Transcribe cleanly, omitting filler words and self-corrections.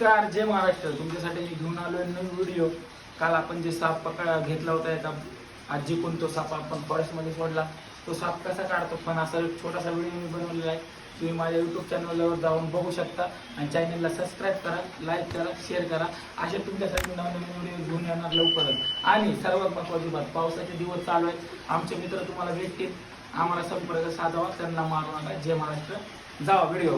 नमस्कार, जय महाराष्ट्र. तुमच्यासाठी मी घेऊन आलोय नवीन व्हिडिओ. काल आपण जे साप घेतला होता एका आजी कोण तो साप आपण फॉरेस्टमध्ये सोडला, तो साप कसा काढतो पण असा एक छोटासा व्हिडिओ मी बनवलेला आहे. तुम्ही माझ्या यूट्यूब चॅनलवर जाऊन बघू शकता आणि चॅनलला सबस्क्राईब करा, लाईक करा, शेअर करा. असे तुमच्यासाठी नवीन व्हिडिओ घेऊन येणार लवकरच. आणि सर्वात महत्त्वाची बात, पावसाचे दिवस चालू आहेत, आमचे मित्र तुम्हाला भेटतील, आम्हाला संपर्क साधावा, त्यांना मारू नका. जय महाराष्ट्र. जावा व्हिडिओ.